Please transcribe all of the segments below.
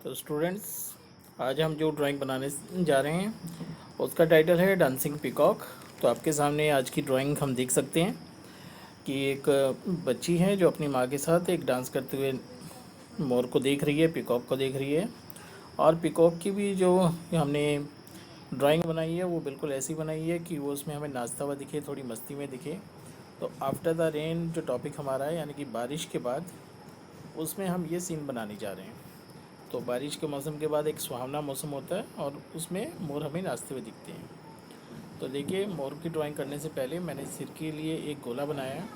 तो स्टूडेंट्स, आज हम जो ड्राइंग बनाने जा रहे हैं उसका टाइटल है डांसिंग पीकॉक। तो आपके सामने आज की ड्राइंग हम देख सकते हैं कि एक बच्ची है जो अपनी माँ के साथ एक डांस करते हुए मोर को देख रही है, पीकॉक को देख रही है। और पीकॉक की भी जो हमने ड्राइंग बनाई है वो बिल्कुल ऐसी बनाई है कि वो उसमें हमें नाचता हुआ दिखे, थोड़ी मस्ती में दिखे। तो आफ्टर द रेन जो टॉपिक हमारा है, यानी कि बारिश के बाद, उसमें हम ये सीन बनाने जा रहे हैं। तो बारिश के मौसम के बाद एक सुहावना मौसम होता है और उसमें मोर हमें नाचते हुए दिखते हैं। तो देखिए, मोर की ड्राइंग करने से पहले मैंने सिर के लिए एक गोला बनाया है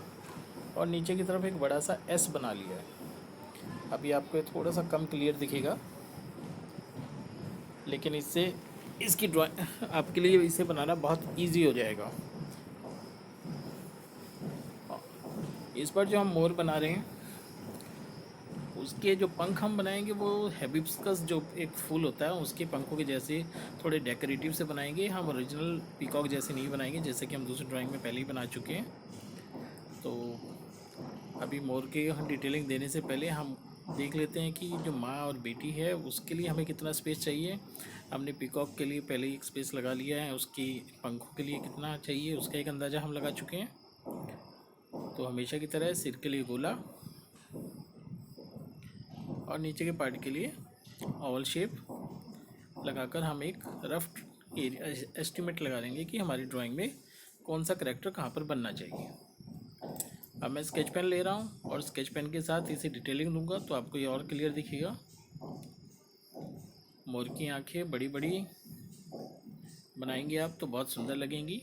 और नीचे की तरफ एक बड़ा सा एस बना लिया है। अभी आपको थोड़ा सा कम क्लियर दिखेगा, लेकिन इससे इसकी ड्राइंग आपके लिए इसे बनाना बहुत इजी हो जाएगा। इस पर जो हम मोर बना रहे हैं उसके जो पंख हम बनाएंगे वो हिबिस्कस जो एक फूल होता है उसके पंखों के जैसे थोड़े डेकोरेटिव से बनाएंगे। हम ओरिजिनल पीकॉक जैसे नहीं बनाएंगे, जैसे कि हम दूसरी ड्राइंग में पहले ही बना चुके हैं। तो अभी मोर के डिटेलिंग देने से पहले हम देख लेते हैं कि जो माँ और बेटी है उसके लिए हमें कितना स्पेस चाहिए। हमने पीकॉक के लिए पहले ही एक स्पेस लगा लिया है, उसकी पंखों के लिए कितना चाहिए उसका एक अंदाज़ा हम लगा चुके हैं। तो हमेशा की तरह सिर के लिए गोला और नीचे के पार्ट के लिए ओवल शेप लगाकर हम एक रफ एस्टिमेट लगा लेंगे कि हमारी ड्राइंग में कौन सा करेक्टर कहाँ पर बनना चाहिए। अब मैं स्केच पेन ले रहा हूँ और स्केच पेन के साथ इसे डिटेलिंग दूंगा तो आपको ये और क्लियर दिखेगा। मोर की आंखें बड़ी बड़ी बनाएंगे आप तो बहुत सुंदर लगेंगी।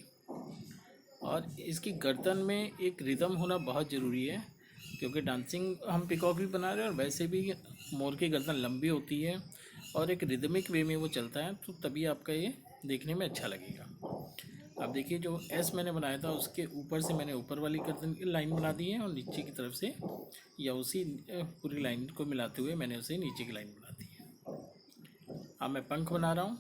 और इसकी गर्दन में एक रिदम होना बहुत ज़रूरी है, क्योंकि डांसिंग हम पीकॉक भी बना रहे हैं और वैसे भी मोर की गर्दन लंबी होती है और एक रिदमिक वे में वो चलता है, तो तभी आपका ये देखने में अच्छा लगेगा। अब देखिए, जो एस मैंने बनाया था उसके ऊपर से मैंने ऊपर वाली गर्दन की लाइन बना दी है और नीचे की तरफ से या उसी पूरी लाइन को मिलाते हुए मैंने उसे नीचे की लाइन बना दी है। अब मैं पंख बना रहा हूँ।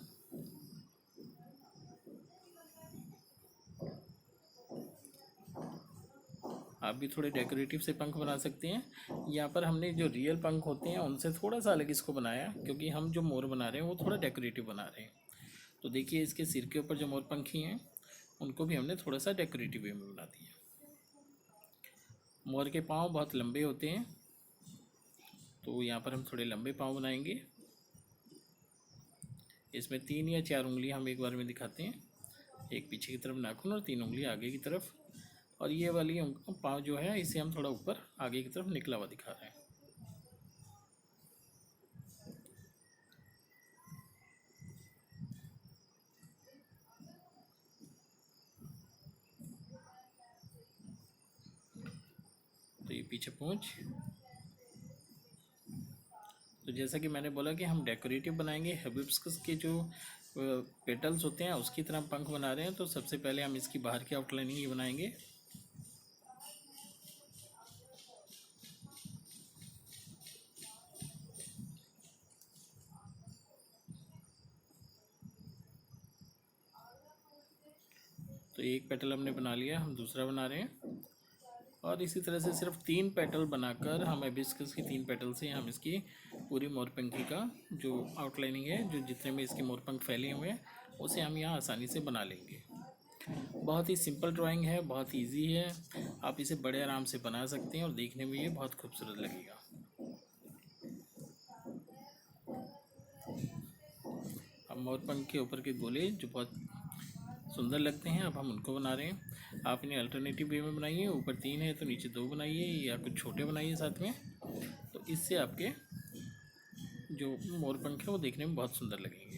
आप भी थोड़े डेकोरेटिव से पंख बना सकते हैं। यहाँ पर हमने जो रियल पंख होते हैं उनसे थोड़ा सा अलग इसको बनाया, क्योंकि हम जो मोर बना रहे हैं वो थोड़ा डेकोरेटिव बना रहे हैं। तो देखिए, इसके सिर के ऊपर जो मोर पंखी हैं उनको भी हमने थोड़ा सा डेकोरेटिव वे में बना दिया। मोर के पाँव बहुत लंबे होते हैं, तो यहाँ पर हम थोड़े लंबे पाँव बनाएंगे। इसमें 3 या 4 उंगलियाँ हम एक बार में दिखाते हैं, एक पीछे की तरफ नाखून और 3 उंगली आगे की तरफ। और ये वाली पाँव जो है इसे हम थोड़ा ऊपर आगे की तरफ निकला हुआ दिखा रहे हैं। तो ये पीछे पूंछ। तो जैसा कि मैंने बोला कि हम डेकोरेटिव बनाएंगे, हिबिस्कस के जो पेटल्स होते हैं उसकी तरह पंख बना रहे हैं। तो सबसे पहले हम इसकी बाहर की आउटलाइनिंग ही बनाएंगे। तो एक पेटल हमने बना लिया, हम दूसरा बना रहे हैं। और इसी तरह से सिर्फ 3 पेटल बनाकर हम हिबिस्कस की 3 पेटल से हम इसकी पूरी मोरपंखी का जो आउटलाइनिंग है, जो जितने में इसके मोरपंख फैले हुए हैं, उसे हम यहाँ आसानी से बना लेंगे। बहुत ही सिंपल ड्राइंग है, बहुत इजी है। आप इसे बड़े आराम से बना सकते हैं और देखने में ये बहुत खूबसूरत लगेगा। अब मोरपंख के ऊपर के गोले जो बहुत सुंदर लगते हैं, अब हम उनको बना रहे हैं। आप इन्हें अल्टरनेटिव वे में बनाइए, ऊपर 3 है तो नीचे 2 बनाइए या कुछ छोटे बनाइए साथ में। तो इससे आपके जो मोरपंख है वो देखने में बहुत सुंदर लगेंगे।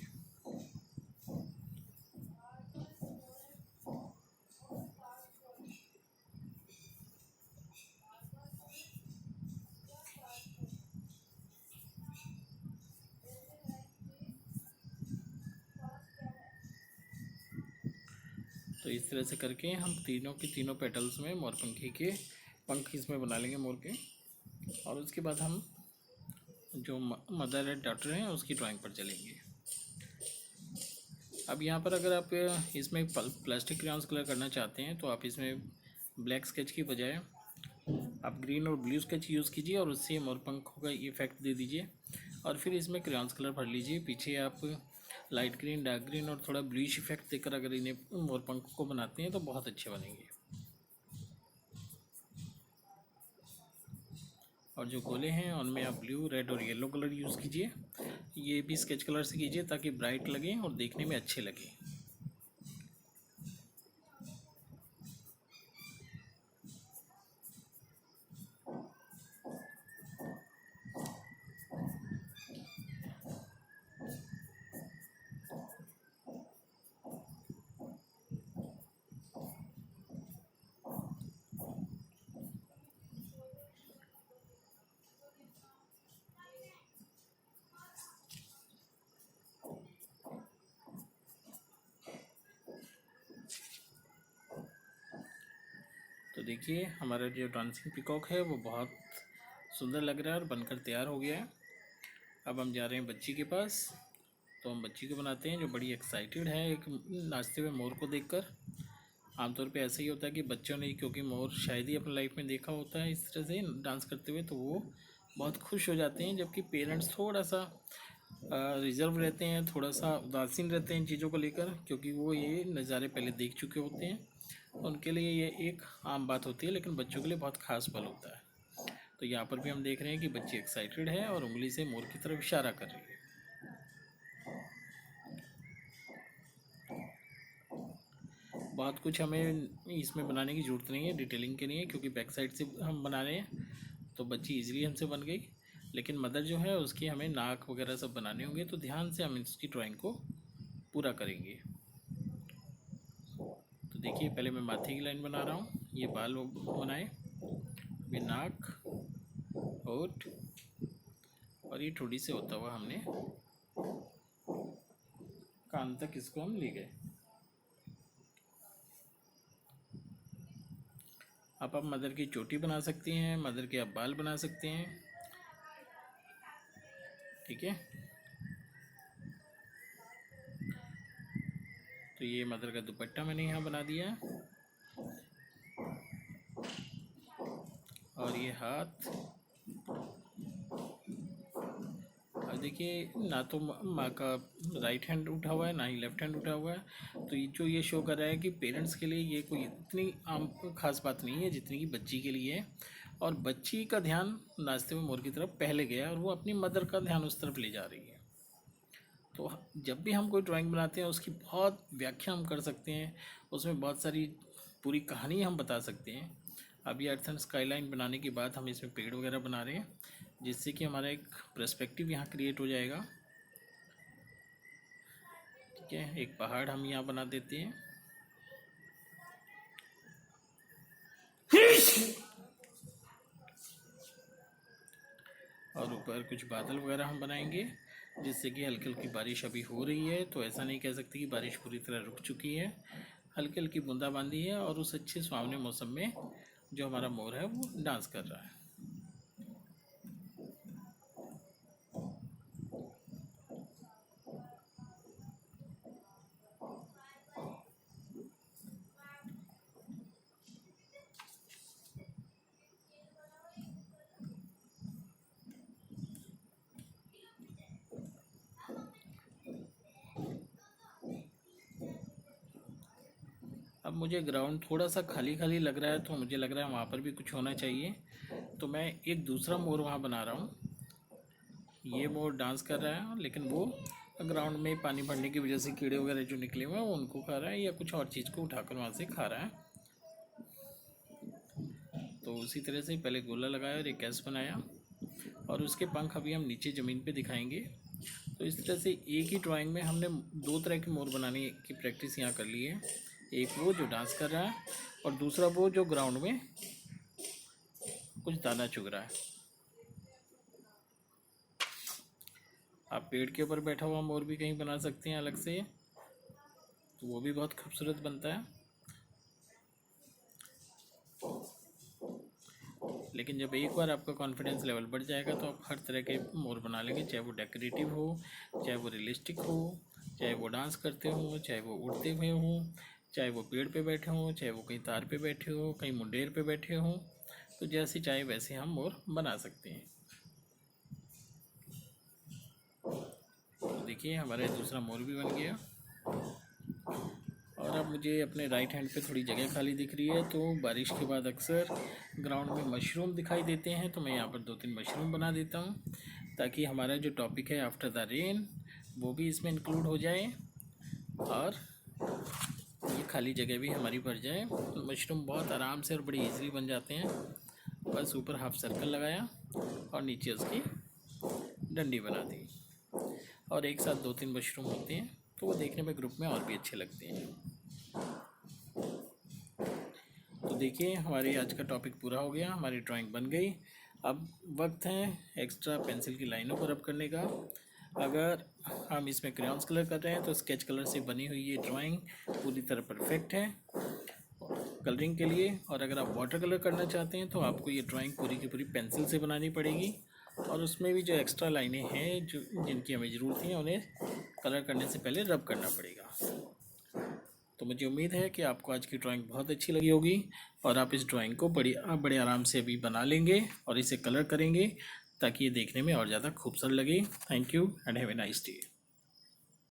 तो इस तरह से करके हम तीनों के तीनों पेटल्स में मोरपंखी के पंख इसमें बना लेंगे मोर के। और उसके बाद हम जो मदर एंड डॉटर हैं उसकी ड्राइंग पर चलेंगे। अब यहाँ पर अगर आप इसमें प्लास्टिक क्रेयॉन्स कलर करना चाहते हैं तो आप इसमें ब्लैक स्केच की बजाय आप ग्रीन और ब्लू स्केच यूज़ कीजिए और उससे मोरपंखों का इफेक्ट दे दीजिए। और फिर इसमें क्रेयॉन्स कलर भर लीजिए। पीछे आप लाइट ग्रीन, डार्क ग्रीन और थोड़ा ब्लूइश इफेक्ट देकर अगर इन्हें मोर पंख को बनाते हैं तो बहुत अच्छे बनेंगे। और जो गोले हैं उनमें आप ब्लू, रेड और येलो कलर यूज़ कीजिए। ये भी स्केच कलर से कीजिए ताकि ब्राइट लगें और देखने में अच्छे लगें। तो देखिए हमारा जो डांसिंग पीकॉक है वो बहुत सुंदर लग रहा है और बनकर तैयार हो गया है। अब हम जा रहे हैं बच्ची के पास। तो हम बच्ची को बनाते हैं जो बड़ी एक्साइटेड है एक नाचते हुए मोर को देखकर। आमतौर पे ऐसा ही होता है कि बच्चों ने, क्योंकि मोर शायद ही अपनी लाइफ में देखा होता है इस तरह से डांस करते हुए, तो वो बहुत खुश हो जाते हैं। जबकि पेरेंट्स थोड़ा सा रिजर्व रहते हैं, थोड़ा सा उदासीन रहते हैं इन चीज़ों को लेकर, क्योंकि वो ये नज़ारे पहले देख चुके होते हैं। उनके लिए ये एक आम बात होती है, लेकिन बच्चों के लिए बहुत ख़ास पल होता है। तो यहाँ पर भी हम देख रहे हैं कि बच्ची एक्साइटेड है और उंगली से मोर की तरफ इशारा कर रही है। बहुत कुछ हमें इसमें बनाने की ज़रूरत नहीं है डिटेलिंग के लिए, क्योंकि बैक साइड से हम बना रहे हैं तो बच्ची इजीली हमसे बन गई। लेकिन मदर जो है उसकी हमें नाक वगैरह सब बनाने होंगे, तो ध्यान से हम इसकी ड्राइंग को पूरा करेंगे। तो देखिए पहले मैं माथे की लाइन बना रहा हूँ, ये बाल बनाए, ये नाक, होठ और ये ठोड़ी से होता हुआ हमने कान तक इसको हम ले गए। आप मदर की चोटी बना सकती हैं, मदर के आप बाल बना सकते हैं, ठीक है। तो ये मदर का दुपट्टा मैंने यहाँ बना दिया और ये हाथ। और देखिए ना तो माँ का राइट हैंड उठा हुआ है ना ही लेफ्ट हैंड उठा हुआ है, तो ये जो ये शो कर रहा है कि पेरेंट्स के लिए ये कोई इतनी आम खास बात नहीं है जितनी कि बच्ची के लिए है। और बच्ची का ध्यान नाचते हुए मोर की तरफ पहले गया और वो अपनी मदर का ध्यान उस तरफ ले जा रही है। तो जब भी हम कोई ड्राइंग बनाते हैं उसकी बहुत व्याख्या हम कर सकते हैं, उसमें बहुत सारी पूरी कहानी हम बता सकते हैं। अभी अर्थ एंड स्काईलाइन बनाने के बाद हम इसमें पेड़ वगैरह बना रहे हैं, जिससे कि हमारा एक पर्सपेक्टिव यहाँ क्रिएट हो जाएगा, ठीक है। एक पहाड़ हम यहाँ बना देते हैं और ऊपर कुछ बादल वगैरह हम बनाएंगे, जिससे कि हल्की हल्की बारिश अभी हो रही है। तो ऐसा नहीं कह सकते कि बारिश पूरी तरह रुक चुकी है, हल्की हल्की बूंदाबांदी है और उस अच्छे सुहावने मौसम में जो हमारा मोर है वो डांस कर रहा है। अब मुझे ग्राउंड थोड़ा सा खाली खाली लग रहा है, तो मुझे लग रहा है वहाँ पर भी कुछ होना चाहिए। तो मैं एक दूसरा मोर वहाँ बना रहा हूँ। ये मोर डांस कर रहा है, लेकिन वो ग्राउंड में पानी भरने की वजह से कीड़े वगैरह जो निकले हुए हैं वो उनको खा रहा है या कुछ और चीज़ को उठाकर वहाँ से खा रहा है। तो उसी तरह से पहले गोला लगाया और एक कैस बनाया और उसके पंख अभी हम नीचे ज़मीन पे दिखाएंगे। तो इस तरह से एक ही ड्राइंग में हमने दो तरह के मोर बनाने की प्रैक्टिस यहाँ कर ली है। एक वो जो डांस कर रहा है और दूसरा वो जो ग्राउंड में कुछ दाना चुग रहा है। आप पेड़ के ऊपर बैठा हुआ मोर भी कहीं बना सकते हैं अलग से, तो वो भी बहुत खूबसूरत बनता है। लेकिन जब एक बार आपका कॉन्फिडेंस लेवल बढ़ जाएगा तो आप हर तरह के मोर बना लेंगे, चाहे वो डेकोरेटिव हो, चाहे वो रियलिस्टिक हो, चाहे वो डांस करते हो, चाहे वो उड़ते हुए हों, चाहे वो पेड़ पे बैठे हों, चाहे वो कहीं तार पे बैठे हो, कहीं मुंडेर पे बैठे हों। तो जैसे चाहे वैसे हम मोर बना सकते हैं। देखिए हमारा दूसरा मोर भी बन गया। और अब मुझे अपने राइट हैंड पे थोड़ी जगह खाली दिख रही है, तो बारिश के बाद अक्सर ग्राउंड में मशरूम दिखाई देते हैं, तो मैं यहाँ पर 2-3 मशरूम बना देता हूँ ताकि हमारा जो टॉपिक है आफ्टर द रेन वो भी इसमें इंक्लूड हो जाए और ये खाली जगह भी हमारी भर जाए। मशरूम बहुत आराम से और बड़ी इजीली बन जाते हैं। बस ऊपर हाफ सर्कल लगाया और नीचे उसकी डंडी बना दी, और एक साथ 2-3 मशरूम होते हैं तो वो देखने में ग्रुप में और भी अच्छे लगते हैं। तो देखिए हमारी आज का टॉपिक पूरा हो गया, हमारी ड्राइंग बन गई। अब वक्त है एक्स्ट्रा पेंसिल की लाइनों को रब करने का। अगर हम इसमें क्रेयॉन्स कलर कर रहे हैं तो स्केच कलर से बनी हुई ये ड्राइंग पूरी तरह परफेक्ट है कलरिंग के लिए। और अगर आप वाटर कलर करना चाहते हैं तो आपको ये ड्राइंग पूरी की पूरी पेंसिल से बनानी पड़ेगी, और उसमें भी जो एक्स्ट्रा लाइनें हैं जो जिनकी हमें ज़रूरत है उन्हें कलर करने से पहले रब करना पड़ेगा। तो मुझे उम्मीद है कि आपको आज की ड्राइंग बहुत अच्छी लगी होगी और आप इस ड्राइंग को बड़े आराम से अभी बना लेंगे और इसे कलर करेंगे ताकि ये देखने में और ज़्यादा खूबसूरत लगे। Thank you and have a nice day.